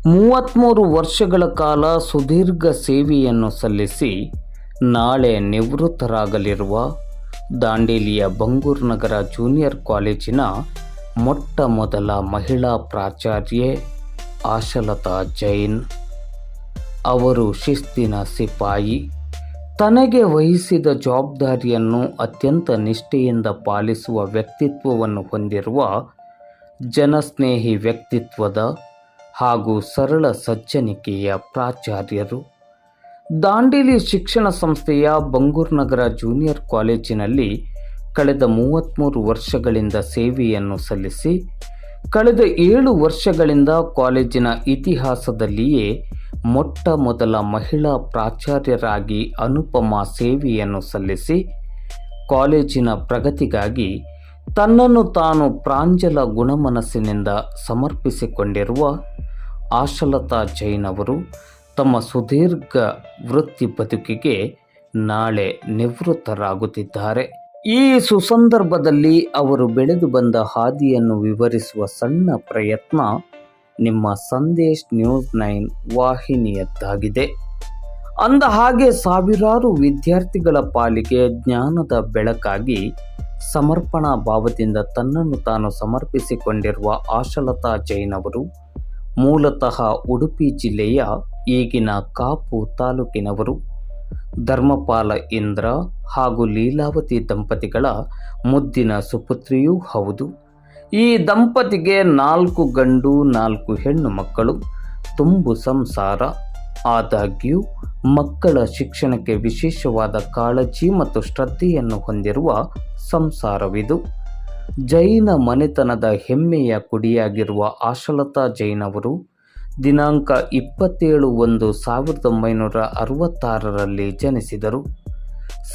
33 ವರ್ಷಗಳ ಕಾಲ ಸುದೀರ್ಘ ಸೇವೆಯನ್ನು ಸಲ್ಲಿಸಿ ನಾಳೆ ನಿವೃತ್ತರಾಗಲಿರುವ ದಾಂಡೇಲಿಯ ಬಂಗೂರು ನಗರ ಜೂನಿಯರ್ ಕಾಲೇಜಿನ ಮೊಟ್ಟ ಮೊದಲ ಮಹಿಳಾ ಪ್ರಾಚಾರ್ಯೆ ಆಶಲತಾ ಜೈನ್ ಅವರು ಶಿಸ್ತಿನ ಸಿಪಾಯಿ. ತನಗೆ ವಹಿಸಿದ ಜವಾಬ್ದಾರಿಯನ್ನು ಅತ್ಯಂತ ನಿಷ್ಠೆಯಿಂದ ಪಾಲಿಸುವ ವ್ಯಕ್ತಿತ್ವವನ್ನು ಹೊಂದಿರುವ ಜನಸ್ನೇಹಿ ವ್ಯಕ್ತಿತ್ವದ ಹಾಗೂ ಸರಳ ಸಜ್ಜನಿಕೆಯ ಪ್ರಾಚಾರ್ಯರು. ದಾಂಡೇಲಿ ಶಿಕ್ಷಣ ಸಂಸ್ಥೆಯ ಬಂಗೂರು ನಗರ ಜೂನಿಯರ್ ಕಾಲೇಜಿನಲ್ಲಿ ಕಳೆದ 33 ವರ್ಷಗಳಿಂದ ಸೇವೆಯನ್ನು ಸಲ್ಲಿಸಿ ಕಳೆದ 7 ವರ್ಷಗಳಿಂದ ಕಾಲೇಜಿನ ಇತಿಹಾಸದಲ್ಲಿಯೇ ಮೊಟ್ಟ ಮೊದಲ ಮಹಿಳಾ ಪ್ರಾಚಾರ್ಯರಾಗಿ ಅನುಪಮ ಸೇವೆಯನ್ನು ಸಲ್ಲಿಸಿ ಕಾಲೇಜಿನ ಪ್ರಗತಿಗಾಗಿ ತನ್ನನ್ನು ತಾನು ಪ್ರಾಂಜಲ ಗುಣಮನಸ್ಸಿನಿಂದ ಸಮರ್ಪಿಸಿಕೊಂಡಿರುವ ಆಶಲತಾ ಜೈನ್ ಅವರು ತಮ್ಮ ಸುದೀರ್ಘ ವೃತ್ತಿ ಬದುಕಿಗೆ ನಾಳೆ ನಿವೃತ್ತರಾಗುತ್ತಿದ್ದಾರೆ. ಈ ಸುಸಂದರ್ಭದಲ್ಲಿ ಅವರು ಬೆಳೆದು ಬಂದ ಹಾದಿಯನ್ನು ವಿವರಿಸುವ ಸಣ್ಣ ಪ್ರಯತ್ನ ನಿಮ್ಮ ಸಂದೇಶ್ ನ್ಯೂಸ್ 9 ವಾಹಿನಿಯದ್ದಾಗಿದೆ. ಅಂದ ಹಾಗೆ ಸಾವಿರಾರು ವಿದ್ಯಾರ್ಥಿಗಳ ಪಾಲಿಗೆ ಜ್ಞಾನದ ಬೆಳಕಾಗಿ ಸಮರ್ಪಣಾ ಭಾವದಿಂದ ತನ್ನನ್ನು ತಾನು ಸಮರ್ಪಿಸಿಕೊಂಡಿರುವ ಆಶಲತಾ ಜೈನ್ ಅವರು ಮೂಲತಃ ಉಡುಪಿ ಜಿಲ್ಲೆಯ ಈಗಿನ ಕಾಪು ತಾಲೂಕಿನವರು. ಧರ್ಮಪಾಲ ಇಂದ್ರ ಹಾಗೂ ಲೀಲಾವತಿ ದಂಪತಿಗಳ ಮುದ್ದಿನ ಸುಪುತ್ರಿಯೂ ಹೌದು. ಈ ದಂಪತಿಗೆ 4 ಗಂಡು 4 ಹೆಣ್ಣು ಮಕ್ಕಳು, ತುಂಬು ಸಂಸಾರ. ಆದಾಗ್ಯೂ ಮಕ್ಕಳ ಶಿಕ್ಷಣಕ್ಕೆ ವಿಶೇಷವಾದ ಕಾಳಜಿ ಮತ್ತು ಶ್ರದ್ಧೆಯನ್ನು ಹೊಂದಿರುವ ಸಂಸಾರವಿದು. ಜೈನ ಮನೆತನದ ಹೆಮ್ಮೆಯ ಕುಡಿಯಾಗಿರುವ ಆಶಲತಾ ಜೈನ್ ಅವರು ದಿನಾಂಕ 27/1/1966ರಲ್ಲಿ ಜನಿಸಿದರು.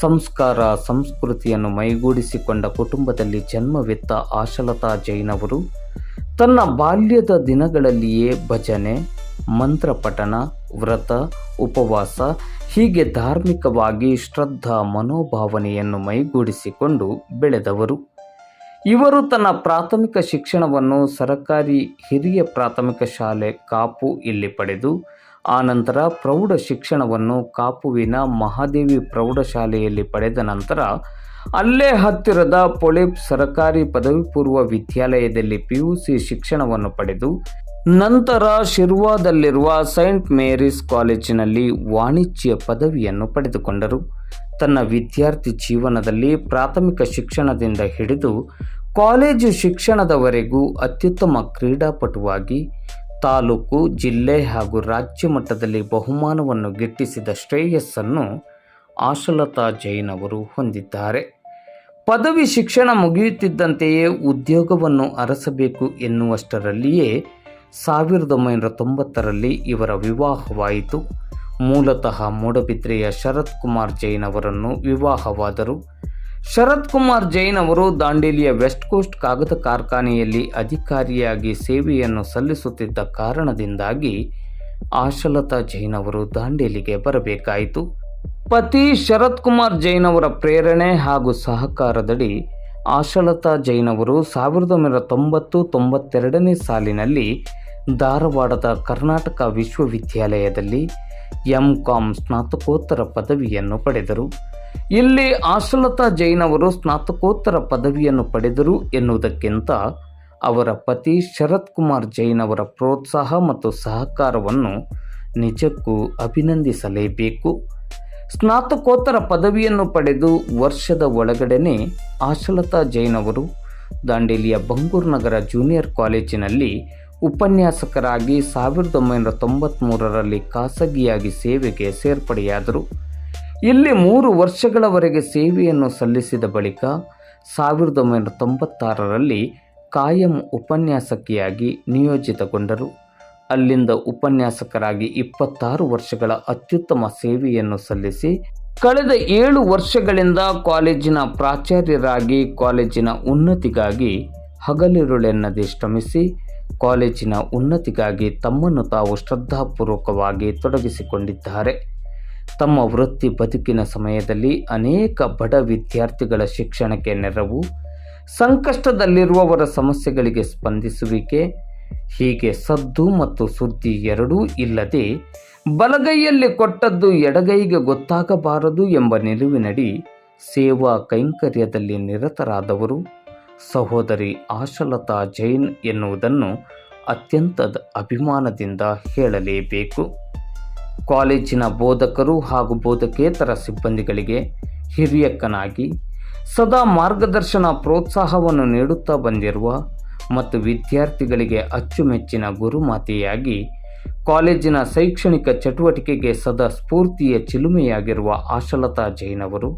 ಸಂಸ್ಕಾರ ಸಂಸ್ಕೃತಿಯನ್ನು ಮೈಗೂಡಿಸಿಕೊಂಡ ಕುಟುಂಬದಲ್ಲಿ ಜನ್ಮವೆತ್ತ ಆಶಲತಾ ಜೈನ್ ಅವರು ತನ್ನ ಬಾಲ್ಯದ ದಿನಗಳಲ್ಲಿಯೇ ಭಜನೆ, ಮಂತ್ರಪಠಣ, ವ್ರತ, ಉಪವಾಸ ಹೀಗೆ ಧಾರ್ಮಿಕವಾಗಿ ಶ್ರದ್ಧಾ ಮನೋಭಾವನೆಯನ್ನು ಮೈಗೂಡಿಸಿಕೊಂಡು ಬೆಳೆದವರು. ಇವರು ತನ್ನ ಪ್ರಾಥಮಿಕ ಶಿಕ್ಷಣವನ್ನು ಸರಕಾರಿ ಹಿರಿಯ ಪ್ರಾಥಮಿಕ ಶಾಲೆ ಕಾಪು ಇಲ್ಲಿ ಪಡೆದು ಆನಂತರ ಪ್ರೌಢ ಶಿಕ್ಷಣವನ್ನು ಕಾಪುವಿನ ಮಹಾದೇವಿ ಪ್ರೌಢಶಾಲೆಯಲ್ಲಿ ಪಡೆದ ನಂತರ ಅಲ್ಲೇ ಹತ್ತಿರದ ಪೊಳೆಪ್ ಸರಕಾರಿ ಪದವಿ ಪೂರ್ವ ವಿದ್ಯಾಲಯದಲ್ಲಿ PUC ಶಿಕ್ಷಣವನ್ನು ಪಡೆದು ನಂತರ ಶಿರ್ವಾದಲ್ಲಿರುವ ಸೈಂಟ್ ಮೇರೀಸ್ ಕಾಲೇಜಿನಲ್ಲಿ ವಾಣಿಜ್ಯ ಪದವಿಯನ್ನು ಪಡೆದುಕೊಂಡರು. ತನ್ನ ವಿದ್ಯಾರ್ಥಿ ಜೀವನದಲ್ಲಿ ಪ್ರಾಥಮಿಕ ಶಿಕ್ಷಣದಿಂದ ಹಿಡಿದು ಕಾಲೇಜು ಶಿಕ್ಷಣದವರೆಗೂ ಅತ್ಯುತ್ತಮ ಕ್ರೀಡಾಪಟುವಾಗಿ ತಾಲೂಕು, ಜಿಲ್ಲೆ ಹಾಗೂ ರಾಜ್ಯ ಮಟ್ಟದಲ್ಲಿ ಬಹುಮಾನವನ್ನು ಗಿಟ್ಟಿಸಿದ ಶ್ರೇಯಸ್ಸನ್ನು ಆಶಲತಾ ಜೈನ್ ಅವರು ಹೊಂದಿದ್ದಾರೆ. ಪದವಿ ಶಿಕ್ಷಣ ಮುಗಿಯುತ್ತಿದ್ದಂತೆಯೇ ಉದ್ಯೋಗವನ್ನು ಅರಸಬೇಕು ಎನ್ನುವಷ್ಟರಲ್ಲಿಯೇ 1990ರಲ್ಲಿ ಇವರ ವಿವಾಹವಾಯಿತು. ಮೂಲತಃ ಮೂಡಬಿದ್ರೆಯ ಶರತ್ ಕುಮಾರ್ ಜೈನ್ ಅವರನ್ನು ವಿವಾಹವಾದರು. ಶರತ್ ಕುಮಾರ್ ಜೈನ್ ಅವರು ದಾಂಡೇಲಿಯ ವೆಸ್ಟ್ ಕೋಸ್ಟ್ ಕಾಗದ ಕಾರ್ಖಾನೆಯಲ್ಲಿ ಅಧಿಕಾರಿಯಾಗಿ ಸೇವೆಯನ್ನು ಸಲ್ಲಿಸುತ್ತಿದ್ದ ಕಾರಣದಿಂದಾಗಿ ಆಶಲತಾ ಜೈನ್ ಅವರು ದಾಂಡೇಲಿಗೆ ಬರಬೇಕಾಯಿತು. ಪತಿ ಶರತ್ ಕುಮಾರ್ ಜೈನ್ ಅವರ ಪ್ರೇರಣೆ ಹಾಗೂ ಸಹಕಾರದಡಿ ಆಶಲತಾ ಜೈನ್ ಅವರು 1990-92ನೇ ಸಾಲಿನಲ್ಲಿ ಧಾರವಾಡದ ಕರ್ನಾಟಕ ವಿಶ್ವವಿದ್ಯಾಲಯದಲ್ಲಿ MCom ಸ್ನಾತಕೋತ್ತರ ಪದವಿಯನ್ನು ಪಡೆದರು. ಇಲ್ಲಿ ಆಶಲತಾ ಜೈನ್ ಅವರು ಸ್ನಾತಕೋತ್ತರ ಪದವಿಯನ್ನು ಪಡೆದರು ಎನ್ನುವುದಕ್ಕಿಂತ ಅವರ ಪತಿ ಶರತ್ ಕುಮಾರ್ ಜೈನ್ ಅವರ ಪ್ರೋತ್ಸಾಹ ಮತ್ತು ಸಹಕಾರವನ್ನು ನಿಜಕ್ಕೂ ಅಭಿನಂದಿಸಲೇಬೇಕು. ಸ್ನಾತಕೋತ್ತರ ಪದವಿಯನ್ನು ಪಡೆದು ವರ್ಷದ ಒಳಗಡೆನೆ ಆಶಲತಾ ಜೈನ್ ಅವರು ದಾಂಡೇಲಿಯ ಬಂಗೂರು ನಗರ ಜೂನಿಯರ್ ಕಾಲೇಜಿನಲ್ಲಿ ಉಪನ್ಯಾಸಕರಾಗಿ 1993ರಲ್ಲಿ ಖಾಸಗಿಯಾಗಿ ಸೇವೆಗೆ ಸೇರ್ಪಡೆಯಾದರು. ಇಲ್ಲಿ 3 ವರ್ಷಗಳವರೆಗೆ ಸೇವೆಯನ್ನು ಸಲ್ಲಿಸಿದ ಬಳಿಕ 1996ರಲ್ಲಿ ಕಾಯಂ ಉಪನ್ಯಾಸಕಿಯಾಗಿ ನಿಯೋಜಿತಗೊಂಡರು. ಅಲ್ಲಿಂದ ಉಪನ್ಯಾಸಕರಾಗಿ 26 ವರ್ಷಗಳ ಅತ್ಯುತ್ತಮ ಸೇವೆಯನ್ನು ಸಲ್ಲಿಸಿ ಕಳೆದ 7 ವರ್ಷಗಳಿಂದ ಕಾಲೇಜಿನ ಪ್ರಾಚಾರ್ಯರಾಗಿ ಕಾಲೇಜಿನ ಉನ್ನತಿಗಾಗಿ ಹಗಲಿರುಳೆನ್ನದೆ ಶ್ರಮಿಸಿ ಕಾಲೇಜಿನ ಉನ್ನತಿಗಾಗಿ ತಮ್ಮನ್ನು ತಾವು ಶ್ರದ್ಧಾಪೂರ್ವಕವಾಗಿ ತೊಡಗಿಸಿಕೊಂಡಿದ್ದಾರೆ. ತಮ್ಮ ವೃತ್ತಿ ಬದುಕಿನ ಸಮಯದಲ್ಲಿ ಅನೇಕ ಬಡ ವಿದ್ಯಾರ್ಥಿಗಳ ಶಿಕ್ಷಣಕ್ಕೆ ನೆರವು, ಸಂಕಷ್ಟದಲ್ಲಿರುವವರ ಸಮಸ್ಯೆಗಳಿಗೆ ಸ್ಪಂದಿಸುವಿಕೆ, ಹೀಗೆ ಸದ್ದು ಮತ್ತು ಸುದ್ದಿ ಎರಡೂ ಇಲ್ಲದೆ ಬಲಗೈಯಲ್ಲಿ ಕೊಟ್ಟದ್ದು ಎಡಗೈಗೆ ಗೊತ್ತಾಗಬಾರದು ಎಂಬ ನಿಲುವಿನಡಿ ಸೇವಾ ಕೈಂಕರ್ಯದಲ್ಲಿ ನಿರತರಾದವರು ಸಹೋದರಿ ಆಶಲತಾ ಜೈನ್ ಎನ್ನುವುದನ್ನು ಅತ್ಯಂತ ಅಭಿಮಾನದಿಂದ ಹೇಳಲೇಬೇಕು. ಕಾಲೇಜಿನ ಬೋಧಕರು ಹಾಗೂ ಬೋಧಕೇತರ ಸಿಬ್ಬಂದಿಗಳಿಗೆ ಹಿರಿಯಕ್ಕನಾಗಿ ಸದಾ ಮಾರ್ಗದರ್ಶನ ಪ್ರೋತ್ಸಾಹವನ್ನು ನೀಡುತ್ತಾ ಬಂದಿರುವ ಮತ್ತು ವಿದ್ಯಾರ್ಥಿಗಳಿಗೆ ಅಚ್ಚುಮೆಚ್ಚಿನ ಗುರುಮಾತೆಯಾಗಿ ಕಾಲೇಜಿನ ಶೈಕ್ಷಣಿಕ ಚಟುವಟಿಕೆಗೆ ಸದಾ ಸ್ಫೂರ್ತಿಯ ಚಿಲುಮೆಯಾಗಿರುವ ಆಶಲತಾ ಜೈನ್ ಅವರು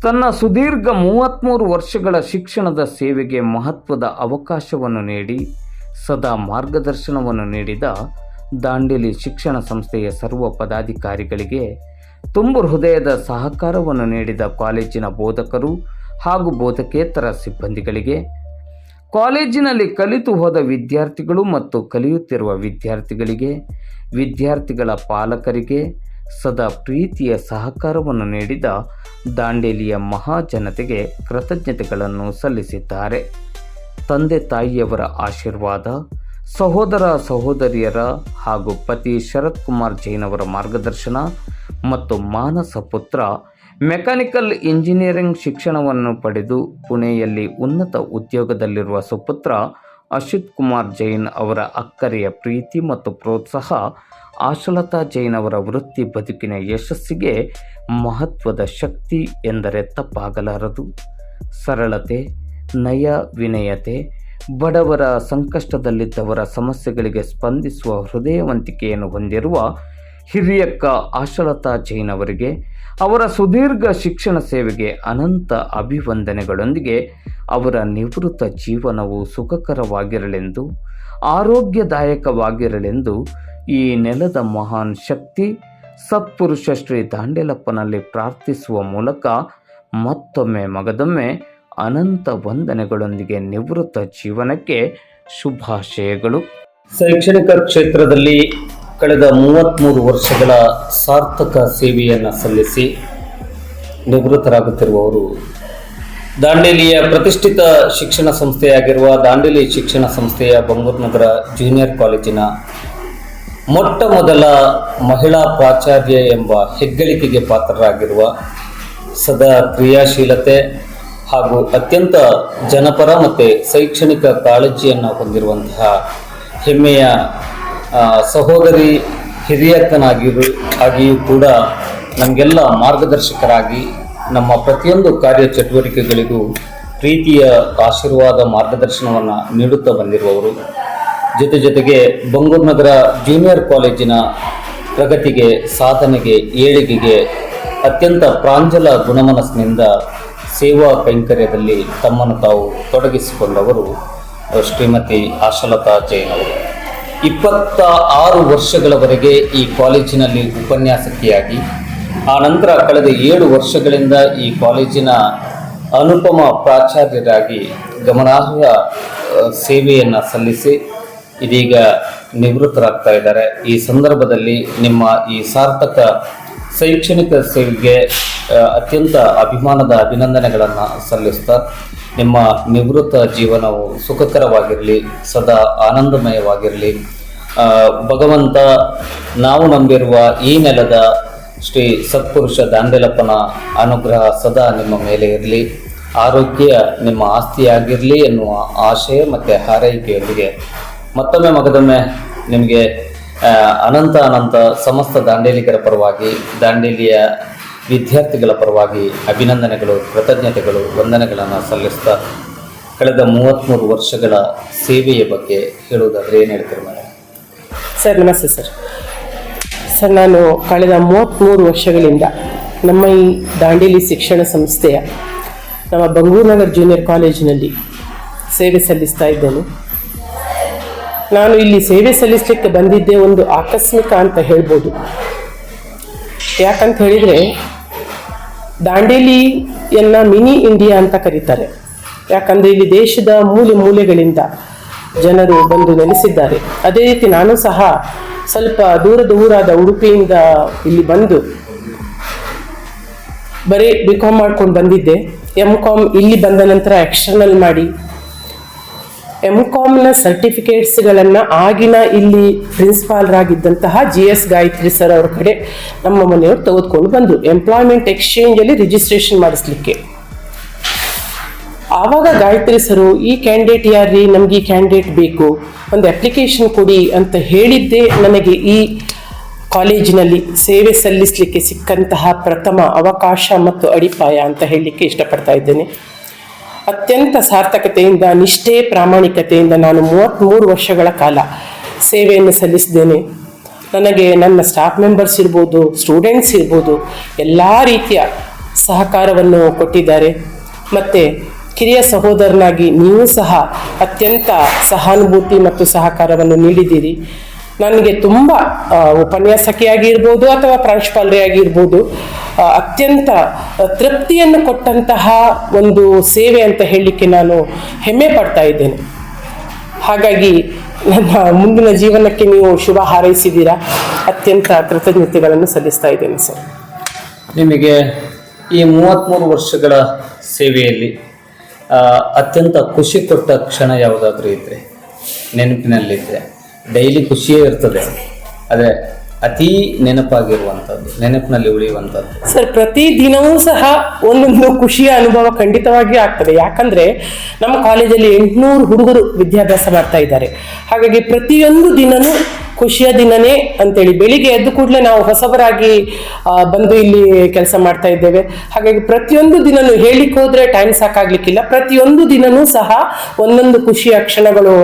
ತನ್ನ ಸುದೀರ್ಘ 33 ವರ್ಷಗಳ ಶಿಕ್ಷಣದ ಸೇವೆಗೆ ಮಹತ್ವದ ಅವಕಾಶವನ್ನು ನೀಡಿ ಸದಾ ಮಾರ್ಗದರ್ಶನವನ್ನು ನೀಡಿದ ದಾಂಡೇಲಿ ಶಿಕ್ಷಣ ಸಂಸ್ಥೆಯ ಸರ್ವ ಪದಾಧಿಕಾರಿಗಳಿಗೆ, ತುಂಬು ಹೃದಯದ ಸಹಕಾರವನ್ನು ನೀಡಿದ ಕಾಲೇಜಿನ ಬೋಧಕರು ಹಾಗೂ ಬೋಧಕೇತರ ಸಿಬ್ಬಂದಿಗಳಿಗೆ, ಕಾಲೇಜಿನಲ್ಲಿ ಕಲಿತು ಹೋದ ವಿದ್ಯಾರ್ಥಿಗಳು ಮತ್ತು ಕಲಿಯುತ್ತಿರುವ ವಿದ್ಯಾರ್ಥಿಗಳಿಗೆ, ವಿದ್ಯಾರ್ಥಿಗಳ ಪಾಲಕರಿಗೆ ಸದಾ ಪ್ರೀತಿಯ ಸಹಕಾರವನ್ನು ನೀಡಿದ ದಾಂಡೇಲಿಯ ಮಹಾಜನತೆಗೆ ಕೃತಜ್ಞತೆಗಳನ್ನು ಸಲ್ಲಿಸಿದ್ದಾರೆ. ತಂದೆ ತಾಯಿಯವರ ಆಶೀರ್ವಾದ, ಸಹೋದರ ಸಹೋದರಿಯರ ಹಾಗೂ ಪತಿ ಶರತ್ ಕುಮಾರ್ ಜೈನ್ ಅವರ ಮಾರ್ಗದರ್ಶನ ಮತ್ತು ಮಾನಸ ಪುತ್ರ ಮೆಕ್ಯಾನಿಕಲ್ ಇಂಜಿನಿಯರಿಂಗ್ ಶಿಕ್ಷಣವನ್ನು ಪಡೆದು ಪುಣೆಯಲ್ಲಿ ಉನ್ನತ ಉದ್ಯೋಗದಲ್ಲಿರುವ ಸುಪುತ್ರ ಅಶ್ವಿತ್ ಕುಮಾರ್ ಜೈನ್ ಅವರ ಅಕ್ಕರೆಯ ಪ್ರೀತಿ ಮತ್ತು ಪ್ರೋತ್ಸಾಹ ಆಶಲತಾ ಜೈನ್ ಅವರ ವೃತ್ತಿ ಬದುಕಿನ ಯಶಸ್ಸಿಗೆ ಮಹತ್ವದ ಶಕ್ತಿ ಎಂದರೆ ತಪ್ಪಾಗಲಾರದು. ಸರಳತೆ, ನಯ, ವಿನಯತೆ, ಬಡವರ, ಸಂಕಷ್ಟದಲ್ಲಿದ್ದವರ ಸಮಸ್ಯೆಗಳಿಗೆ ಸ್ಪಂದಿಸುವ ಹೃದಯವಂತಿಕೆಯನ್ನು ಹೊಂದಿರುವ ಹಿರಿಯಕ್ಕ ಆಶಲತಾ ಜೈನ್ ಅವರಿಗೆ ಅವರ ಸುದೀರ್ಘ ಶಿಕ್ಷಣ ಸೇವೆಗೆ ಅನಂತ ಅಭಿವಂದನೆಗಳೊಂದಿಗೆ ಅವರ ನಿವೃತ್ತ ಜೀವನವು ಸುಖಕರವಾಗಿರಲೆಂದು, ಆರೋಗ್ಯದಾಯಕವಾಗಿರಲೆಂದು ಈ ನೆಲದ ಮಹಾನ್ ಶಕ್ತಿ ಸತ್ಪುರುಷ ಶ್ರೀ ದಾಂಡೇಲಪ್ಪನಲ್ಲಿ ಪ್ರಾರ್ಥಿಸುವ ಮೂಲಕ ಮತ್ತೊಮ್ಮೆ ಮಗದೊಮ್ಮೆ ಅನಂತ ವಂದನೆಗಳೊಂದಿಗೆ ನಿವೃತ್ತ ಜೀವನಕ್ಕೆ ಶುಭಾಶಯಗಳು. ಶೈಕ್ಷಣಿಕ ಕ್ಷೇತ್ರದಲ್ಲಿ ಕಳೆದ 33 ವರ್ಷಗಳ ಸಾರ್ಥಕ ಸೇವೆಯನ್ನು ಸಲ್ಲಿಸಿ ನಿವೃತ್ತರಾಗುತ್ತಿರುವವರು ದಾಂಡೇಲಿಯ ಪ್ರತಿಷ್ಠಿತ ಶಿಕ್ಷಣ ಸಂಸ್ಥೆಯಾಗಿರುವ ದಾಂಡೇಲಿ ಶಿಕ್ಷಣ ಸಂಸ್ಥೆಯ ಬಂಗೂರು ನಗರ ಜೂನಿಯರ್ ಕಾಲೇಜಿನ ಮೊಟ್ಟ ಮೊದಲ ಮಹಿಳಾ ಪ್ರಾಚಾರ್ಯ ಎಂಬ ಹೆಗ್ಗಳಿಕೆಗೆ ಪಾತ್ರರಾಗಿರುವ, ಸದಾ ಕ್ರಿಯಾಶೀಲತೆ ಹಾಗೂ ಅತ್ಯಂತ ಜನಪರ ಮತ್ತು ಶೈಕ್ಷಣಿಕ ಕಾಳಜಿಯನ್ನು ಹೊಂದಿರುವಂತಹ ಹೆಮ್ಮೆಯ ಸಹೋದರಿ ಹಿರಿಯಕ್ಕನಾಗಿಯೂ ಕೂಡ ನಮಗೆಲ್ಲ ಮಾರ್ಗದರ್ಶಕರಾಗಿ ನಮ್ಮ ಪ್ರತಿಯೊಂದು ಕಾರ್ಯಚಟುವಟಿಕೆಗಳಿಗೂ ಪ್ರೀತಿಯ ಆಶೀರ್ವಾದ ಮಾರ್ಗದರ್ಶನವನ್ನು ನೀಡುತ್ತಾ ಬಂದಿರುವವರು, ಜೊತೆಗೆ ಬಂಗೂರು ನಗರ ಜೂನಿಯರ್ ಕಾಲೇಜಿನ ಪ್ರಗತಿಗೆ, ಸಾಧನೆಗೆ, ಏಳಿಗೆಗೆ ಅತ್ಯಂತ ಪ್ರಾಂಜಲ ಗುಣಮನಸ್ಸಿನಿಂದ ಸೇವಾ ಕೈಂಕರ್ಯದಲ್ಲಿ ತಮ್ಮನ್ನು ತಾವು ತೊಡಗಿಸಿಕೊಂಡವರು ಶ್ರೀಮತಿ ಆಶಲತಾ ಜೈನ್ ಅವರು. 26 ವರ್ಷಗಳವರೆಗೆ ಈ ಕಾಲೇಜಿನಲ್ಲಿ ಉಪನ್ಯಾಸಕಿಯಾಗಿ, ಆ ನಂತರ ಕಳೆದ 7 ವರ್ಷಗಳಿಂದ ಈ ಕಾಲೇಜಿನ ಅನುಪಮ ಪ್ರಾಚಾರ್ಯರಾಗಿ ಗಮನಾರ್ಹ ಸೇವೆಯನ್ನು ಸಲ್ಲಿಸಿ ಇದೀಗ ನಿವೃತ್ತರಾಗ್ತಾ ಇದ್ದಾರೆ. ಈ ಸಂದರ್ಭದಲ್ಲಿ ನಿಮ್ಮ ಈ ಸಾರ್ಥಕ ಶೈಕ್ಷಣಿಕ ಸೇವೆಗೆ ಅತ್ಯಂತ ಅಭಿಮಾನದ ಅಭಿನಂದನೆಗಳನ್ನು ಸಲ್ಲಿಸ್ತಾ, ನಿಮ್ಮ ನಿವೃತ್ತ ಜೀವನವು ಸುಖಕರವಾಗಿರಲಿ, ಸದಾ ಆನಂದಮಯವಾಗಿರಲಿ. ಭಗವಂತ ನಾವು ನಂಬಿರುವ ಈ ನೆಲದ ಶ್ರೀ ಸತ್ಪುರುಷ ದಾಂಡೇಲಪ್ಪನ ಅನುಗ್ರಹ ಸದಾ ನಿಮ್ಮ ಮೇಲೆ ಇರಲಿ, ಆರೋಗ್ಯ ನಿಮ್ಮ ಆಸ್ತಿಯಾಗಿರಲಿ ಎನ್ನುವ ಆಶಯ ಮತ್ತು ಹಾರೈಕೆಯೊಂದಿಗೆ ಮತ್ತೊಮ್ಮೆ ಮಗದೊಮ್ಮೆ ನಿಮಗೆ ಅನಂತ ಸಮಸ್ತ ದಾಂಡೇಲಿಗರ ಪರವಾಗಿ, ದಾಂಡೇಲಿಯ ವಿದ್ಯಾರ್ಥಿಗಳ ಪರವಾಗಿ ಅಭಿನಂದನೆಗಳು, ಕೃತಜ್ಞತೆಗಳು, ವಂದನೆಗಳನ್ನು ಸಲ್ಲಿಸ್ತಾ, ಕಳೆದ 33 ವರ್ಷಗಳ ಸೇವೆಯ ಬಗ್ಗೆ ಹೇಳುವುದಾದರೆ ಏನು ಹೇಳ್ತೀರಿ ಮೇಡಮ್? ಸರ್ ನಮಸ್ತೆ ಸರ್, ನಾನು ಕಳೆದ 33 ವರ್ಷಗಳಿಂದ ನಮ್ಮ ಈ ದಾಂಡೇಲಿ ಶಿಕ್ಷಣ ಸಂಸ್ಥೆಯ ನಮ್ಮ ಬಂಗೂರು ನಗರ ಜೂನಿಯರ್ ಕಾಲೇಜಿನಲ್ಲಿ ಸೇವೆ ಸಲ್ಲಿಸ್ತಾ ಇದ್ದೇನೆ. ನಾನು ಇಲ್ಲಿ ಸೇವೆ ಸಲ್ಲಿಸಲಿಕ್ಕೆ ಬಂದಿದ್ದೆ ಒಂದು ಆಕಸ್ಮಿಕ ಅಂತ ಹೇಳ್ಬೋದು. ಯಾಕಂತ ಹೇಳಿದರೆ, ದಾಂಡೇಲಿಯನ್ನು ಮಿನಿ ಇಂಡಿಯಾ ಅಂತ ಕರೀತಾರೆ. ಯಾಕಂದರೆ ಇಲ್ಲಿ ದೇಶದ ಮೂಲೆ ಮೂಲೆಗಳಿಂದ ಜನರು ಬಂದು ನೆಲೆಸಿದ್ದಾರೆ. ಅದೇ ರೀತಿ ನಾನು ಸಹ ಸ್ವಲ್ಪ ದೂರದ ಊರಾದ ಉಡುಪಿಯಿಂದ ಇಲ್ಲಿ ಬಂದು ಬರೀ BCom ಮಾಡ್ಕೊಂಡು ಬಂದಿದ್ದೆ. MCom ಇಲ್ಲಿ ಬಂದ ನಂತರ ಎಕ್ಸ್ಟರ್ನಲ್ ಮಾಡಿ MCOMನ ಸರ್ಟಿಫಿಕೇಟ್ಸ್ಗಳನ್ನು ಆಗಿನ ಇಲ್ಲಿ ಪ್ರಿನ್ಸಿಪಾಲ್ರಾಗಿದ್ದಂತಹ GS ಗಾಯತ್ರಿ ಸರ್ ಅವ್ರ ಕಡೆ ನಮ್ಮ ಮನೆಯವರು ತೆಗೆದುಕೊಂಡು ಬಂದರು ಎಂಪ್ಲಾಯ್ಮೆಂಟ್ ಎಕ್ಸ್ಚೇಂಜಲ್ಲಿ ರಿಜಿಸ್ಟ್ರೇಷನ್ ಮಾಡಿಸ್ಲಿಕ್ಕೆ. ಆವಾಗ ಗಾಯತ್ರಿ ಸರು ಈ ಕ್ಯಾಂಡಿಡೇಟ್ ಯಾರ್ರಿ, ನಮ್ಗೆ ಈ ಕ್ಯಾಂಡಿಡೇಟ್ ಬೇಕು, ಒಂದು ಅಪ್ಲಿಕೇಶನ್ ಕೊಡಿ ಅಂತ ಹೇಳಿದ್ದೇ ನನಗೆ ಈ ಕಾಲೇಜಿನಲ್ಲಿ ಸೇವೆ ಸಲ್ಲಿಸಲಿಕ್ಕೆ ಸಿಕ್ಕಂತಹ ಪ್ರಥಮ ಅವಕಾಶ ಮತ್ತು ಅಡಿಪಾಯ ಅಂತ ಹೇಳಲಿಕ್ಕೆ ಇಷ್ಟಪಡ್ತಾ ಇದ್ದೇನೆ. ಅತ್ಯಂತ ಸಾರ್ಥಕತೆಯಿಂದ, ನಿಷ್ಠೆ, ಪ್ರಾಮಾಣಿಕತೆಯಿಂದ ನಾನು 33 ವರ್ಷಗಳ ಕಾಲ ಸೇವೆಯನ್ನು ಸಲ್ಲಿಸಿದ್ದೇನೆ. ನನಗೆ ನನ್ನ ಸ್ಟಾಫ್ ಮೆಂಬರ್ಸ್ ಇರ್ಬೋದು, ಸ್ಟೂಡೆಂಟ್ಸ್ ಇರ್ಬೋದು, ಎಲ್ಲ ರೀತಿಯ ಸಹಕಾರವನ್ನು ಕೊಟ್ಟಿದ್ದಾರೆ. ಮತ್ತು ಕಿರಿಯ ಸಹೋದರನಾಗಿ ನೀವು ಸಹ ಅತ್ಯಂತ ಸಹಾನುಭೂತಿ ಮತ್ತು ಸಹಕಾರವನ್ನು ನೀಡಿದ್ದೀರಿ. ನನಗೆ ತುಂಬ ಉಪನ್ಯಾಸಕಿಯಾಗಿರ್ಬೋದು ಅಥವಾ ಪ್ರಾಂಶುಪಾಲರೇ ಆಗಿರ್ಬೋದು ಅತ್ಯಂತ ತೃಪ್ತಿಯನ್ನು ಕೊಟ್ಟಂತಹ ಒಂದು ಸೇವೆ ಅಂತ ಹೇಳಲಿಕ್ಕೆ ನಾನು ಹೆಮ್ಮೆ ಪಡ್ತಾ ಇದ್ದೇನೆ. ಹಾಗಾಗಿ ನನ್ನ ಮುಂದಿನ ಜೀವನಕ್ಕೆ ನೀವು ಶುಭ ಹಾರೈಸಿದ್ದೀರಾ. ಅತ್ಯಂತ ಕೃತಜ್ಞತೆಗಳನ್ನು ಸಲ್ಲಿಸ್ತಾ ಇದ್ದೇನೆ ಸರ್. ನಿಮಗೆ ಈ 33 ವರ್ಷಗಳ ಸೇವೆಯಲ್ಲಿ ಅತ್ಯಂತ ಖುಷಿ ಕೊಟ್ಟ ಕ್ಷಣ ಯಾವುದಾದ್ರೂ ಇದ್ದರೆ, ನೆನಪಿನಲ್ಲಿದ್ದರೆ, ಡೈಲಿ ಖುಷಿಯೇ ಇರ್ತದೆ, ಆದರೆ ಅತೀ ನೆನಪಾಗಿರುವಂಥದ್ದು, ನೆನಪಿನಲ್ಲಿ ಉಳಿಯುವಂಥದ್ದು? ಸರ್, ಪ್ರತಿ ದಿನವೂ ಸಹ ಒಂದೊಂದು ಖುಷಿಯ ಅನುಭವ ಖಂಡಿತವಾಗಿಯೂ ಆಗ್ತದೆ. ಯಾಕಂದರೆ ನಮ್ಮ ಕಾಲೇಜಲ್ಲಿ 800 ಹುಡುಗರು ವಿದ್ಯಾಭ್ಯಾಸ ಮಾಡ್ತಾ ಇದ್ದಾರೆ. ಹಾಗಾಗಿ ಪ್ರತಿಯೊಂದು ದಿನವೂ ಖುಷಿಯ ದಿನನೇ ಅಂತೇಳಿ ಬೆಳಿಗ್ಗೆ ಎದ್ದು ಕೂಡಲೇ ನಾವು ಹೊಸಬರಾಗಿ ಬಂದು ಇಲ್ಲಿ ಕೆಲಸ ಮಾಡ್ತಾ ಇದ್ದೇವೆ. ಹಾಗಾಗಿ ಪ್ರತಿಯೊಂದು ದಿನನೂ ಹೇಳಿಕ್ಕೆ ಹೋದರೆ ಟೈಮ್ ಸಾಕಾಗ್ಲಿಕ್ಕಿಲ್ಲ. ಪ್ರತಿಯೊಂದು ದಿನನೂ ಸಹ ಒಂದೊಂದು ಖುಷಿಯ ಕ್ಷಣಗಳು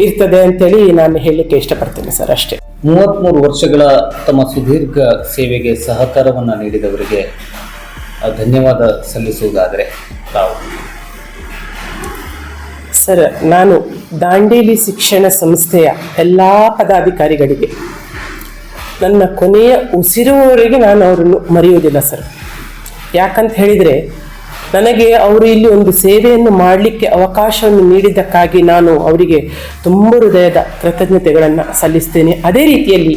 ಇರ್ತದೆ ಅಂತೇಳಿ ನಾನು ಹೇಳಲಿಕ್ಕೆ ಇಷ್ಟಪಡ್ತೇನೆ ಸರ್. ಅಷ್ಟೇ. 33 ವರ್ಷಗಳ ತಮ್ಮ ಸುದೀರ್ಘ ಸೇವೆಗೆ ಸಹಕಾರವನ್ನು ನೀಡಿದವರಿಗೆ ಧನ್ಯವಾದ ಸಲ್ಲಿಸುವುದಾದರೆ ತಾವು? ಸರ್, ನಾನು ದಾಂಡೇಲಿ ಶಿಕ್ಷಣ ಸಂಸ್ಥೆಯ ಎಲ್ಲ ಪದಾಧಿಕಾರಿಗಳಿಗೆ ನನ್ನ ಕೊನೆಯ ಉಸಿರುವವರೆಗೆ ನಾನು ಅವರನ್ನು ಮರೆಯುವುದಿಲ್ಲ ಸರ್. ಯಾಕಂತ ಹೇಳಿದರೆ, ನನಗೆ ಅವರು ಇಲ್ಲಿ ಒಂದು ಸೇವೆಯನ್ನು ಮಾಡಲಿಕ್ಕೆ ಅವಕಾಶವನ್ನು ನೀಡಿದ್ದಕ್ಕಾಗಿ ನಾನು ಅವರಿಗೆ ತುಂಬ ಹೃದಯದ ಕೃತಜ್ಞತೆಗಳನ್ನು ಸಲ್ಲಿಸ್ತೇನೆ. ಅದೇ ರೀತಿಯಲ್ಲಿ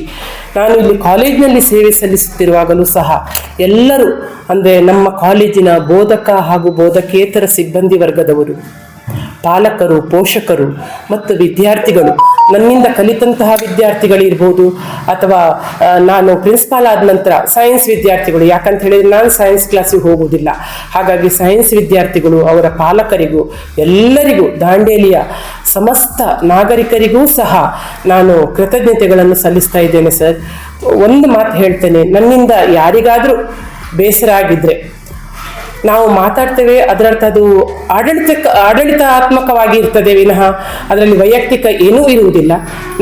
ನಾನು ಇಲ್ಲಿ ಕಾಲೇಜಿನಲ್ಲಿ ಸೇವೆ ಸಲ್ಲಿಸುತ್ತಿರುವಾಗಲೂ ಸಹ ಎಲ್ಲರೂ, ಅಂದರೆ ನಮ್ಮ ಕಾಲೇಜಿನ ಬೋಧಕ ಹಾಗೂ ಬೋಧಕೇತರ ಸಿಬ್ಬಂದಿ ವರ್ಗದವರು, ಪಾಲಕರು, ಪೋಷಕರು ಮತ್ತು ವಿದ್ಯಾರ್ಥಿಗಳು, ನನ್ನಿಂದ ಕಲಿತಂತಹ ವಿದ್ಯಾರ್ಥಿಗಳಿರ್ಬೋದು ಅಥವಾ ನಾನು ಪ್ರಿನ್ಸಿಪಾಲ್ ಆದ ನಂತರ ಸೈನ್ಸ್ ವಿದ್ಯಾರ್ಥಿಗಳು, ಯಾಕಂತ ಹೇಳಿದರೆ ನಾನು ಸೈನ್ಸ್ ಕ್ಲಾಸಿಗೆ ಹೋಗುವುದಿಲ್ಲ, ಹಾಗಾಗಿ ಸೈನ್ಸ್ ವಿದ್ಯಾರ್ಥಿಗಳು, ಅವರ ಪಾಲಕರಿಗೂ, ಎಲ್ಲರಿಗೂ, ದಾಂಡೇಲಿಯ ಸಮಸ್ತ ನಾಗರಿಕರಿಗೂ ಸಹ ನಾನು ಕೃತಜ್ಞತೆಗಳನ್ನು ಸಲ್ಲಿಸ್ತಾ ಇದ್ದೇನೆ ಸರ್. ಒಂದು ಮಾತು ಹೇಳ್ತೇನೆ, ನನ್ನಿಂದ ಯಾರಿಗಾದರೂ ಬೇಸರ ಆಗಿದ್ದರೆ, ನಾವು ಮಾತಾಡ್ತೇವೆ, ಅದರರ್ಥ ಅದು ಆಡಳಿತಾತ್ಮಕವಾಗಿ ಇರ್ತದೆ ವಿನಃ ಅದರಲ್ಲಿ ವೈಯಕ್ತಿಕ ಏನೂ ಇರುವುದಿಲ್ಲ.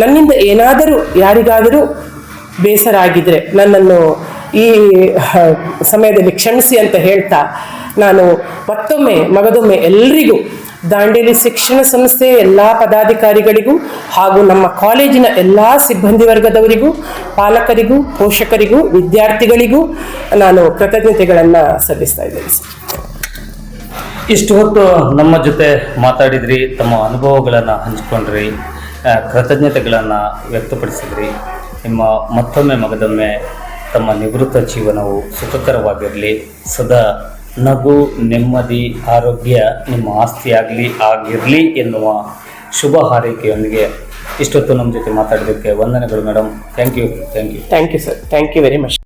ನನ್ನಿಂದ ಏನಾದರೂ ಯಾರಿಗಾದರೂ ಬೇಸರ ಆಗಿದ್ದರೆ ನನ್ನನ್ನು ಈ ಸಮಯದಲ್ಲಿ ಕ್ಷಮಿಸಿ ಅಂತ ಹೇಳ್ತಾ, ನಾನು ಮಗದೊಮ್ಮೆ ಎಲ್ಲರಿಗೂ, ದಾಂಡೇಲಿ ಶಿಕ್ಷಣ ಸಂಸ್ಥೆಯ ಎಲ್ಲ ಪದಾಧಿಕಾರಿಗಳಿಗೂ ಹಾಗೂ ನಮ್ಮ ಕಾಲೇಜಿನ ಎಲ್ಲ ಸಿಬ್ಬಂದಿ ವರ್ಗದವರಿಗೂ, ಪಾಲಕರಿಗೂ, ಪೋಷಕರಿಗೂ, ವಿದ್ಯಾರ್ಥಿಗಳಿಗೂ ನಾನು ಕೃತಜ್ಞತೆಗಳನ್ನು ಸಲ್ಲಿಸ್ತಾ ಇದ್ದೇನೆ ಸರ್. ಇಷ್ಟು ಹೊತ್ತು ನಮ್ಮ ಜೊತೆ ಮಾತಾಡಿದ್ರಿ, ತಮ್ಮ ಅನುಭವಗಳನ್ನು ಹಂಚಿಕೊಂಡ್ರಿ, ಕೃತಜ್ಞತೆಗಳನ್ನು ವ್ಯಕ್ತಪಡಿಸಿದ್ರಿ. ನಿಮ್ಮ ಮಗದೊಮ್ಮೆ ತಮ್ಮ ನಿವೃತ್ತ ಜೀವನವು ಸುಖಕರವಾಗಿರಲಿ, ಸದಾ ನಗು, ನೆಮ್ಮದಿ, ಆರೋಗ್ಯ ನಿಮ್ಮ ಆಗಿರಲಿ ಎನ್ನುವ ಶುಭ ಹಾರೈಕೆಯೊಂದಿಗೆ ಇಷ್ಟೊತ್ತು ನಮ್ಮ ಜೊತೆ ಮಾತಾಡೋದಕ್ಕೆ ವಂದನೆಗಳು madam. Thank you sir. Thank you very much.